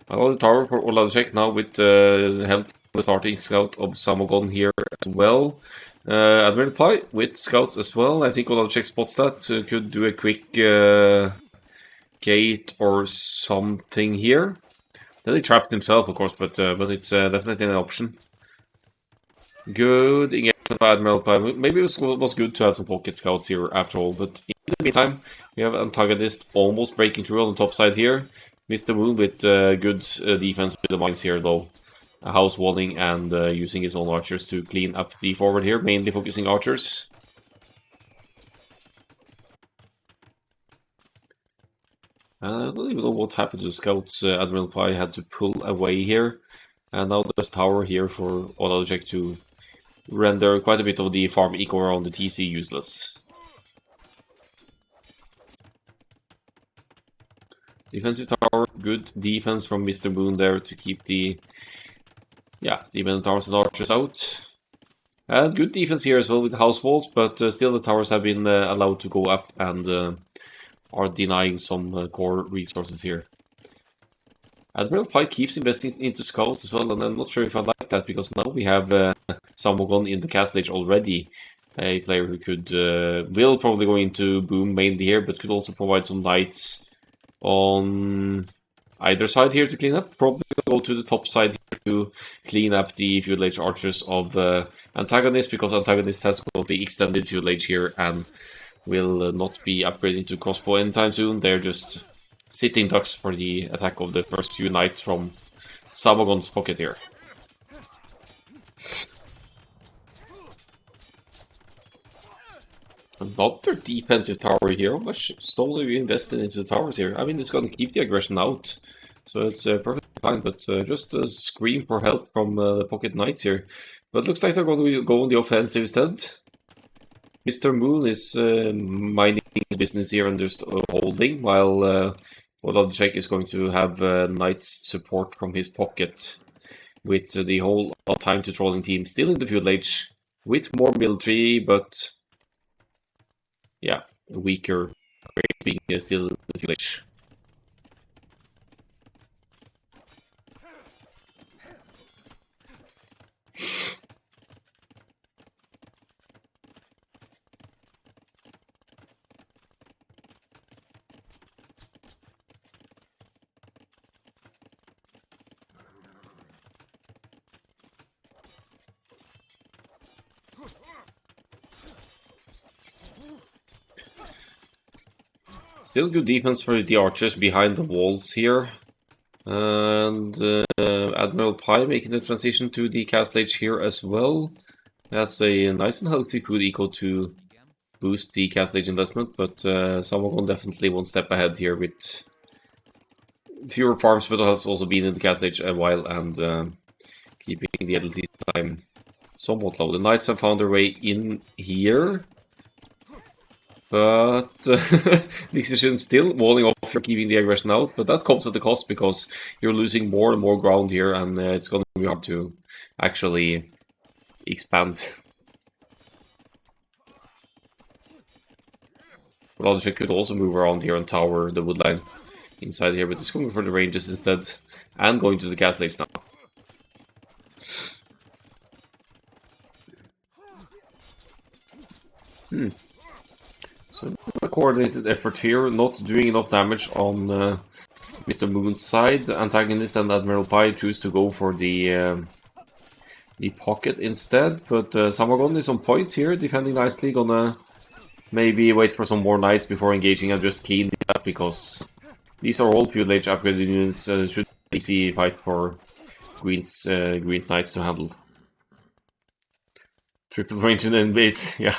Another tower for Oladchek now with help the starting scout of Samagon here as well. Admiral Pi with scouts as well. I think Oladchek spots that. Could do a quick gate or something here. Then he trapped himself, of course, but it's definitely an option. Good engagement by Admiral Pi. Maybe it was good to have some pocket scouts here after all, but in the meantime, we have antagonist almost breaking through on the top side here. Mr. Moon with good defense with the mines here, though. House walling and using his own archers to clean up the forward here, mainly focusing archers. I don't even know what happened to the scouts. Admiral Pi had to pull away here. And now there's tower here for Oladchek to render quite a bit of the farm eco around the TC useless. Defensive tower, good defense from Mr. Moon there to keep the Men-at-Arms and archers out. And good defense here as well with the house walls, but still the towers have been allowed to go up and are denying some core resources here. Admiral Pike keeps investing into scouts as well, and I'm not sure if I like that, because now we have Samogon in the castle age already. A player who could will probably go into boom mainly here, but could also provide some knights on either side here to clean up. Probably go to the top side here to clean up the feudal age archers of antagonist, because antagonist has got the extended feudal age here and will not be upgrading to crossbow anytime soon. They're just sitting ducks for the attack of the first few knights from Samogon's pocket here. Another defensive tower here. How much slowly we invested into the towers here? I mean, it's gonna keep the aggression out, so it's perfectly fine, but just a scream for help from the pocket knights here. But looks like they're going to go on the offensive instead. Mr. Moon is minding his business here and just holding, while Wodadchek is going to have knights support from his pocket, with the whole time to trolling team still in the feudal age, with more military, but yeah, weaker being still in the feudal age. Still good defense for the archers behind the walls here. And Admiral Pi making the transition to the castle age here as well. Has a nice and healthy food eco to boost the castle age investment, but Samogon definitely one step ahead here with fewer farms, but has also been in the castle age a while and keeping the LT time somewhat low. The knights have found their way in here. But Nixon still walling off, you're keeping the aggression out, but that comes at a cost, because you're losing more and more ground here, and it's going to be hard to actually expand. Wodadchek could also move around here and tower the woodline inside here, but it's going for the ranges instead, and going to the castle age now. So a coordinated effort here, not doing enough damage on Mr. Moon's side. Antagonist and Admiral Pi choose to go for the pocket instead, but Samogon is on point here, defending nicely. Gonna maybe wait for some more knights before engaging and just clean this up, because these are all feudal age upgraded units. Should be easy fight for Green's knights to handle. Triple range and base, yeah.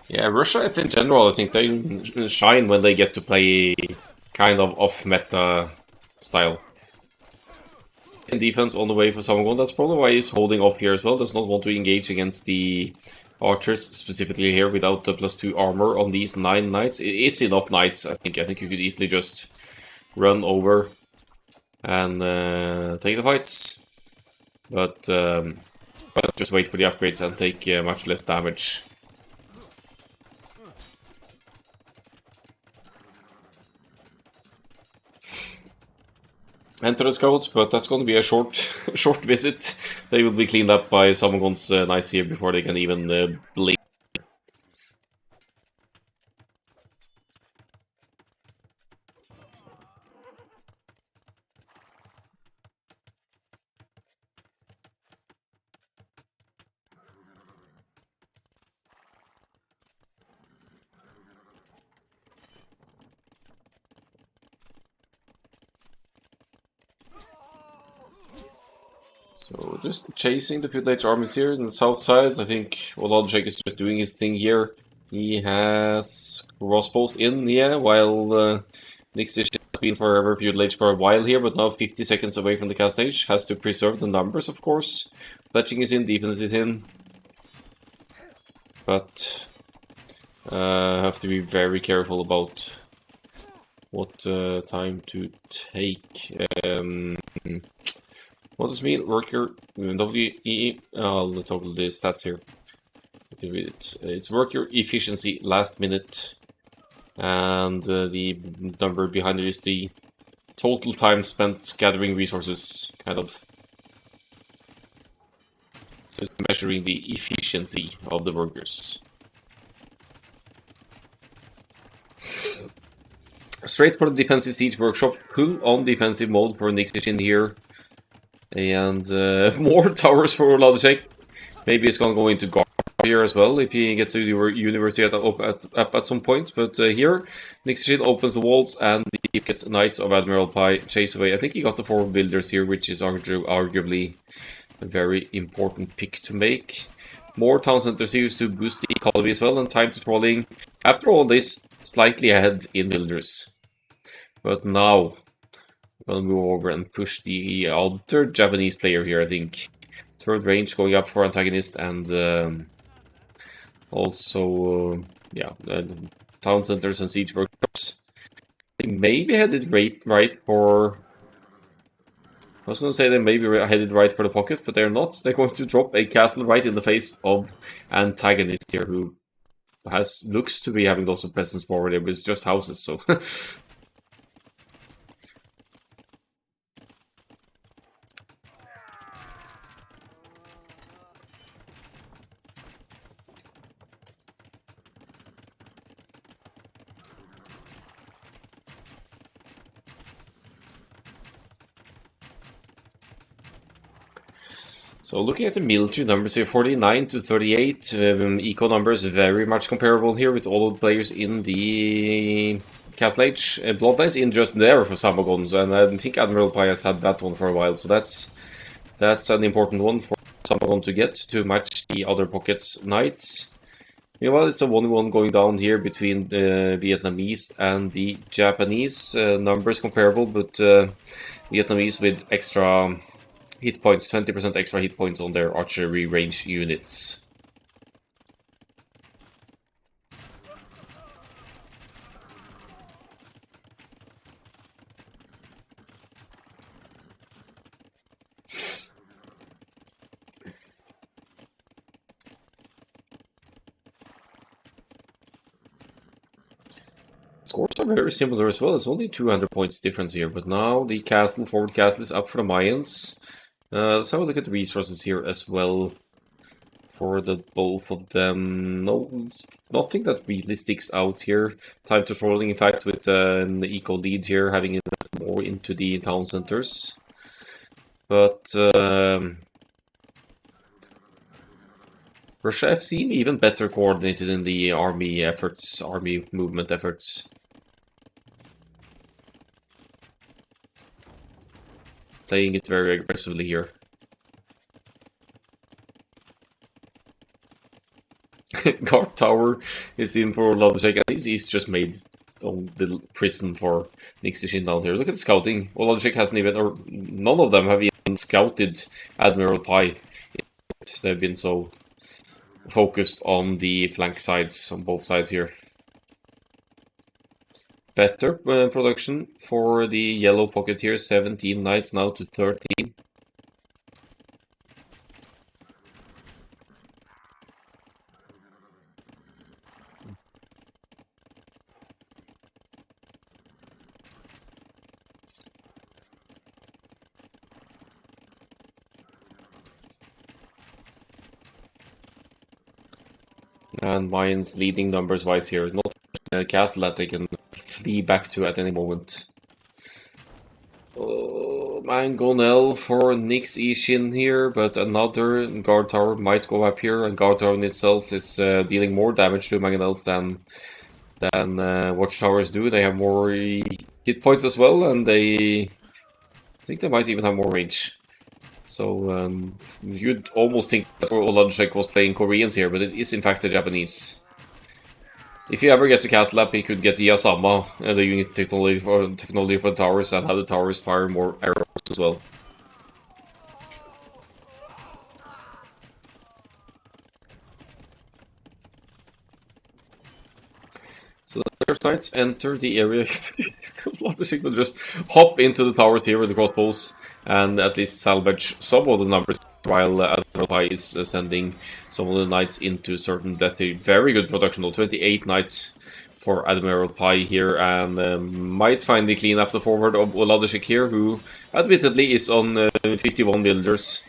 Yeah, Russia, if in general, I think they shine when they get to play kind of off-meta style. In defense on the way for Samogon, that's probably why he's holding off here as well. Does not want to engage against the archers, specifically here, without the +2 armor on these 9 knights. It is enough knights, I think. I think you could easily just run over and take the fights. But just wait for the upgrades and take much less damage. Enter the scouts, but that's going to be a short visit. They will be cleaned up by Samogon's knights here before they can even blink. So just chasing the feudal age armies here on the south side. I think Wodadchek is just doing his thing here. He has crossbows in, yeah, while Nixis has been forever feudal age for a while here, but now 50 seconds away from the cast age. Has to preserve the numbers, of course. Fletching is in, defense is in. But have to be very careful about what time to take. What does mean? Worker WE. I'll toggle the stats here. It's worker efficiency last minute, and the number behind it is the total time spent gathering resources, kind of. So it's measuring the efficiency of the workers. Straight for the defensive siege workshop, full on defensive mode for Nixishin here. And more towers for Ladishek. Maybe it's gonna go into guard here as well if he gets to the university up at some point. But here, Nixishin opens the walls and the Knights of Admiral Pi chase away. I think he got the 4 builders here, which is arguably a very important pick to make. More town centers used to boost the economy as well, and time to trolling. After all this, slightly ahead in builders. But now, we'll move over and push the other Japanese player here, I think. Third range going up for antagonist, and also, town centers and siege workshops. They maybe headed right for... I was going to say they maybe headed right for the pocket, but they're not. They're going to drop a castle right in the face of antagonist here, who looks to be having lots of presence forward there, but it's just houses, so... So looking at the military numbers here, 49 to 38, eco numbers very much comparable here with all of the players in the Castle Age. Bloodline's in just there for Samagons, and I think Admiral Pi has had that one for a while, so that's an important one for Samagon to get to match the other pockets Knights. Meanwhile, it's a 1-1 going down here between the Vietnamese and the Japanese. Numbers comparable, but Vietnamese with extra hit points, 20% extra hit points on their archery range units. Scores are very similar as well. It's only 200 points difference here, but now the forward castle is up for the Mayans. Let's have a look at the resources here as well for the both of them. No, nothing that really sticks out here. Time to trolling, in fact, with an eco lead here, having invested more into the town centers. But Russia have seemed even better coordinated in the army movement efforts. Playing it very aggressively here. Guard tower is in for Oladeshek, and he's just made a little prison for Nixishin down here. Look at the scouting. Oladeshek hasn't even, or none of them have even scouted Admiral Pi. They've been so focused on the flank sides, on both sides here. Better production for the yellow pocket here, 17 knights now to 13. And Mayans leading numbers wise here, not a castle that they can flee back to at any moment. Mangonel for Nix Ishin here, but another guard tower might go up here, and guard tower in itself is dealing more damage to Mangonels than watchtowers do. They have more hit points as well, and I think they might even have more range. So you'd almost think that Oladeshek was playing Koreans here, but it is in fact the Japanese. If he ever gets a castle up, he could get the Yasama, the unit technology for the towers, and have the towers fire more arrows as well. So the first knights enter the area Logic will just hop into the towers here with the crossbows and at least salvage some of the numbers while Admiral Pi is sending some of the knights into certain death. Very good production though, 28 knights for Admiral Pi here, and might finally clean up the forward of Oladeshik here, who admittedly is on 51 builders.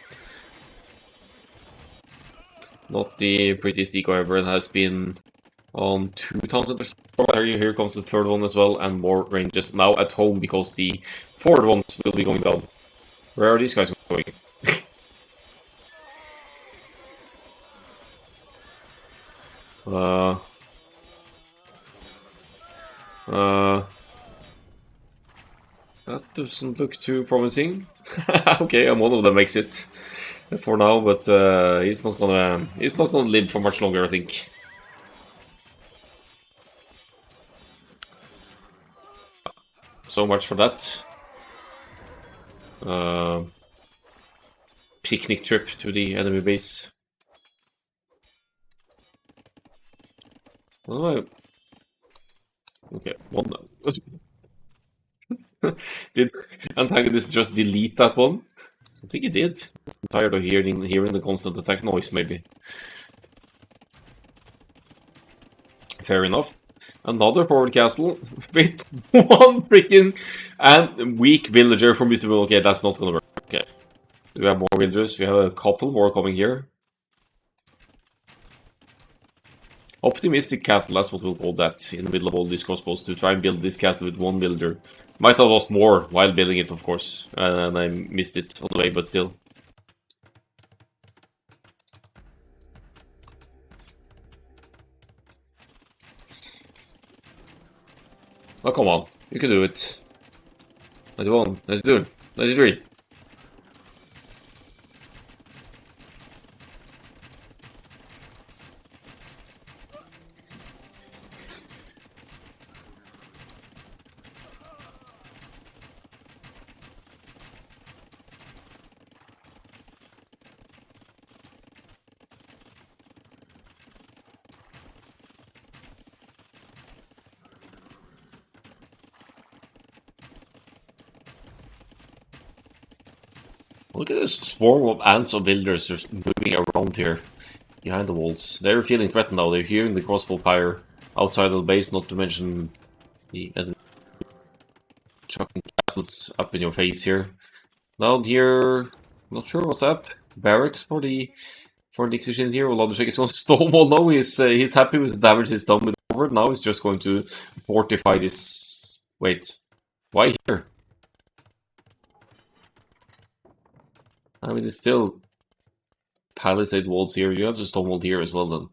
Not the prettiest eco ever, and has been on 2,000 or so. Here comes the third one as well, and more ranges now at home because the forward ones will be going down. Where are these guys going? That doesn't look too promising. Okay, and one of them makes it for now, but he's not gonna live for much longer, I think. So much for that. Picnic trip to the enemy base. Oh, okay, one. Did Antagonist just delete that one? I think he did. I'm tired of hearing the constant attack noise, maybe. Fair enough. Another forward castle with one freaking and weak villager from Mr. Bull. Okay, that's not gonna work. Okay. Do we have more villagers? We have a couple more coming here. Optimistic castle, that's what we'll call that, in the middle of all these crossbows, to try and build this castle with one builder. Might have lost more while building it, of course, and I missed it on the way, but still. Oh, come on, you can do it. 91, 92, 93. Look at this swarm of ants of builders just moving around here behind the walls. They're feeling threatened now. They're hearing the crossbow fire outside of the base, not to mention the chucking castles up in your face here. Down here, not sure what's up. Barracks for the execution here. Oladeshik is going to stonewall now. He's happy with the damage he's done with the forward. Now he's just going to fortify this. Wait, why here? I mean, it's still palisade walls here. You have to stonewall here as well, then.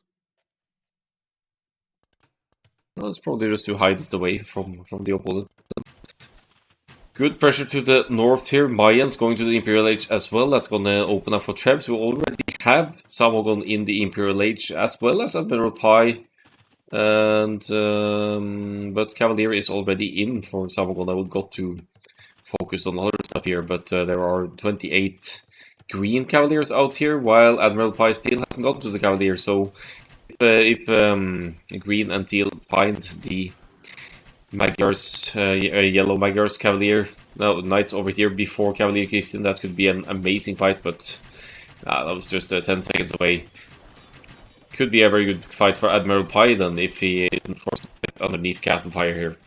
Well, it's probably just to hide it away from the opponent. Good pressure to the north here. Mayans going to the Imperial Age as well. That's going to open up for Trebs. We already have Samogon in the Imperial Age as well as Admiral Pi. And but Cavalier is already in for Samogon. I would got to focus on other stuff here, but there are 28 green Cavaliers out here, while Admiral Pi still hasn't gotten to the Cavalier. So if green and teal find the Magyars, yellow Magyars Cavalier, no, Knights over here before Cavalier kicks in, that could be an amazing fight, but that was just 10 seconds away. Could be a very good fight for Admiral Pi then, if he isn't forced to get underneath Castle Fire here.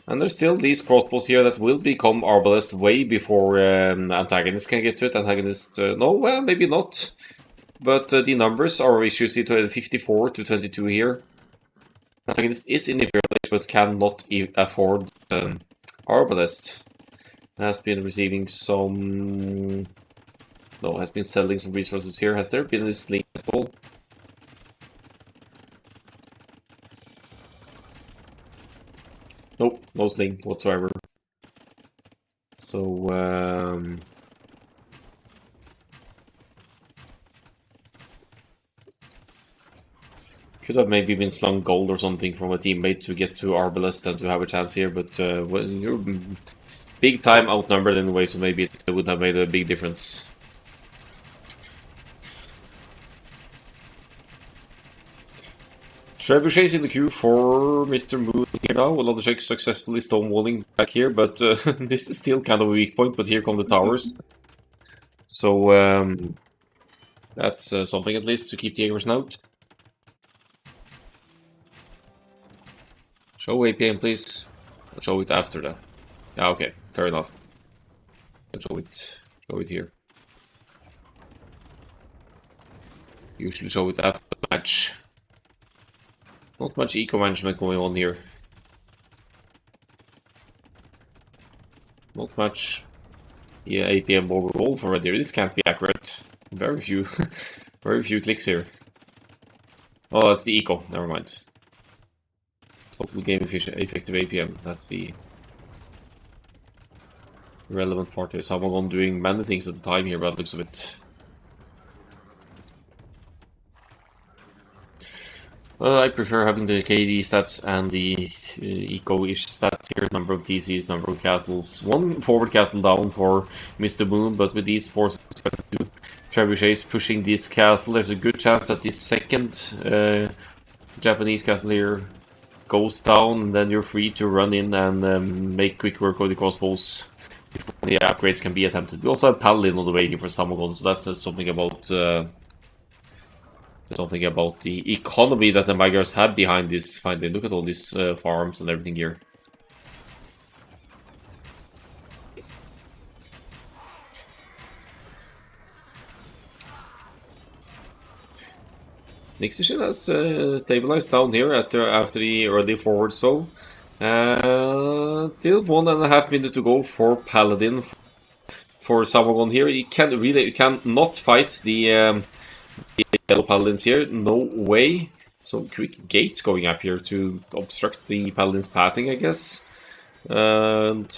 And there's still these crossbows here that will become Arbalest way before Antagonist can get to it. Antagonist, no, well, maybe not. But the numbers are, we should see, 54 to 22 here. Antagonist is in Imperial Age, but cannot afford Arbalest. Has been receiving some... No, has been selling some resources here. Has there been any sling at all? Nope, no sling whatsoever. So, could have maybe been slung gold or something from a teammate to get to Arbalest and to have a chance here, but when you're big time outnumbered anyway, so maybe it would have made a big difference. Trebuchet's in the queue for Mr. Moon here now. Wladysek successfully stonewalling back here, but this is still kind of a weak point, but here come the towers. So that's something at least to keep the Jaegers out. Show APM, please. I'll show it after that. Yeah, okay, fair enough. I'll show it here. Usually show it after the match. Not much eco management going on here. Not much. Yeah, APM overall for Red Deer. This can't be accurate. Very few, very few clicks here. Oh, that's the eco. Never mind. Total game effective APM. That's the relevant part here. Samagon doing many things at the time here, by the looks of it. I prefer having the KD stats and the eco-ish stats here. Number of TCs, number of castles. One forward castle down for Mr. Moon, but with these forces, Trebuchets pushing this castle, there's a good chance that this second Japanese castle here goes down, and then you're free to run in and make quick work of the crossbows before the upgrades can be attempted. We also have Paladin on the way here for Samagon, so that says something about the economy that the Magyars have behind this. Finally, look at all these farms and everything here. Nixishin has stabilized down here after the early forward sow. Still 1.5 minutes to go for Paladin. For Samagon here, he cannot fight the yellow Paladins here. No way. So quick gates going up here to obstruct the Paladin's pathing, I guess. And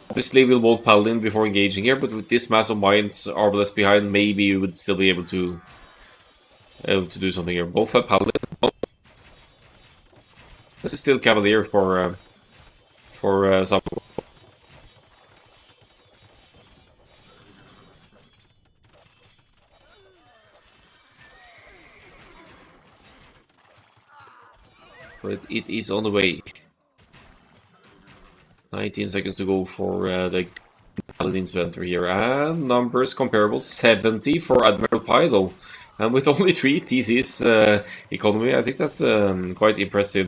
obviously we'll vote Paladin before engaging here, but with this mass of mines arbalest behind, maybe you would still be able to do something here. Both have Paladin. This is still Cavalier for Samagon. But it is on the way. 19 seconds to go for the Paladins to enter here. And numbers comparable. 70 for Admiral Pi though. And with only 3 TCs economy, I think that's quite impressive.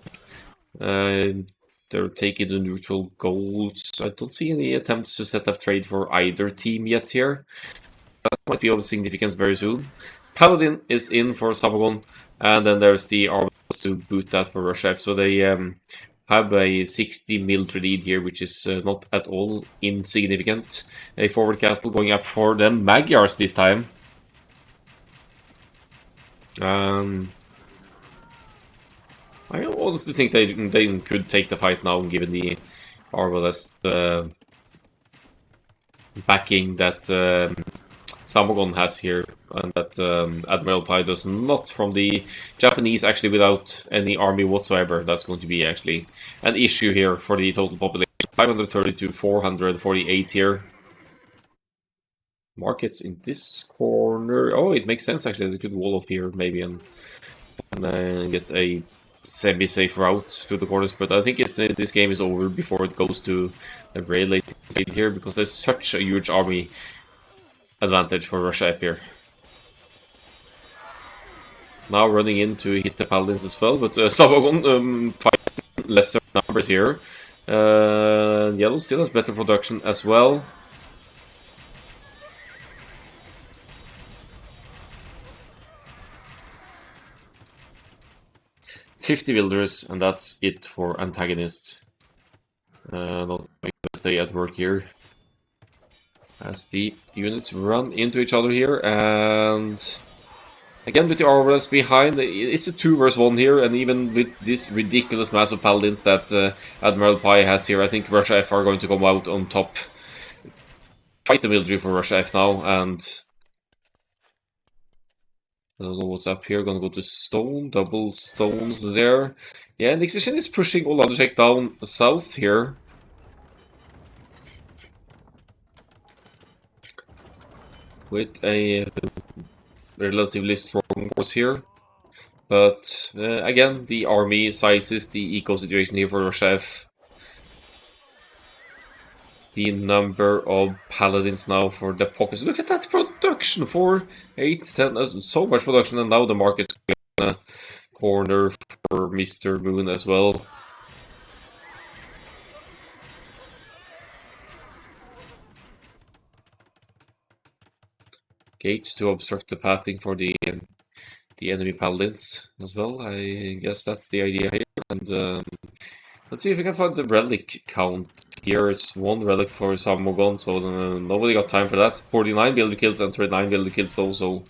They're taking the neutral goals. I don't see any attempts to set up trade for either team yet here. That might be of significance very soon. Paladin is in for Samagon. And then there's the armies to boot that for Russia F. So they have a 60 military lead here, which is not at all insignificant. A forward castle going up for the Magyars this time. I honestly think they could take the fight now, given the arbalest backing that Samagon has here, and that Admiral Pi does not from the Japanese, actually without any army whatsoever. That's going to be actually an issue here for the total population. 532, 448 here. Markets in this corner. Oh, it makes sense actually. They could wall up here maybe and get a semi-safe route to the corners, but I think this game is over before it goes to a very late here, because there's such a huge army advantage for Russia up here. Now running in to hit the Paladins as well, but Samagon fights lesser numbers here. Yellow still has better production as well. $50 builders, and that's it for antagonists. Not going to stay at work here. As the units run into each other here, and again with the arbalest behind, it's a 2 versus 1 here, and even with this ridiculous mass of Paladins that Admiral Pi has here, I think Russia F are going to come out on top. Twice the military for Russia F now, and I don't know what's up here. Gonna go to stone, double stones there. Yeah, Nixishin is pushing Wladysek down south here. With a relatively strong force here. But again, the army sizes, the eco situation here for Russia F. The number of paladins now for the pockets. Look at that production for 8, 10, so much production, and now the market's in a corner for Mr. Moon as well. Gates to obstruct the pathing for the enemy paladins as well. I guess that's the idea here. And let's see if we can find the relic count here. It's 1 relic for Samogon, so nobody got time for that. 49 builder kills and 39 builder kills though, so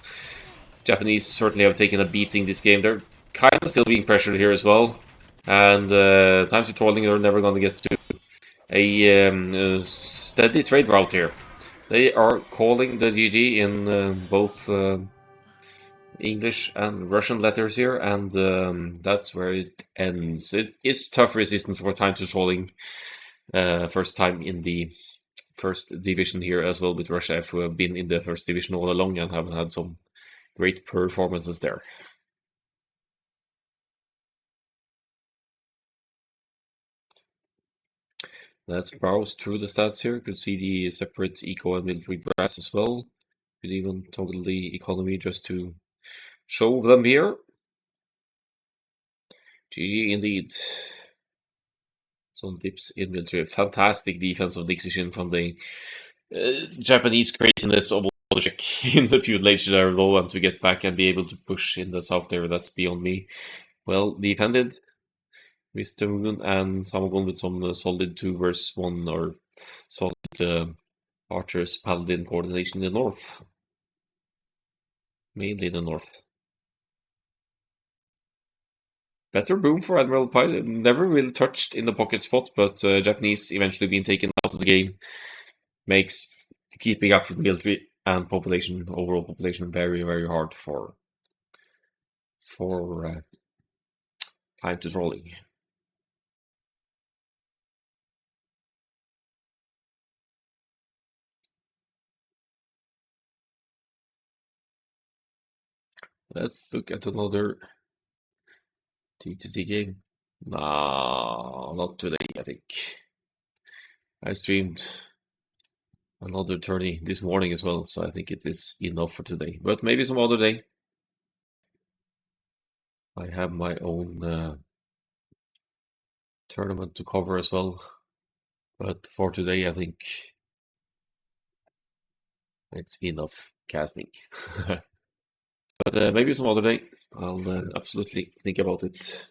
Japanese certainly have taken a beating this game. They're kind of still being pressured here as well. And times of trolling, they're never going to get to a steady trade route here. They are calling the GG in both English and Russian letters here, and that's where it ends. It is tough resistance for time to trolling. First time in the first division here as well with Russia F, who have been in the first division all along and have had some great performances there. Let's browse through the stats here. Could see the separate eco and military graphs as well. Could even toggle the economy just to show them here. GG indeed. Some dips in military. Fantastic defense of Dixie from the Japanese craziness of Wojciech in the feudal age there though, and to get back and be able to push in the south there, that's beyond me. Well defended. Mr. Moon and Samagon with some solid 2 versus 1 or solid archers paladin coordination in the north. Mainly in the north. Better boom for Admiral Pyle. Never really touched in the pocket spot, but Japanese eventually being taken out of the game makes keeping up with military and population, overall population, very, very hard for time to trolling. Let's look at another TTT game. Nah, not today, I think. I streamed another tourney this morning as well, so I think it is enough for today. But maybe some other day. I have my own tournament to cover as well. But for today, I think it's enough casting. But maybe some other day. I'll absolutely think about it.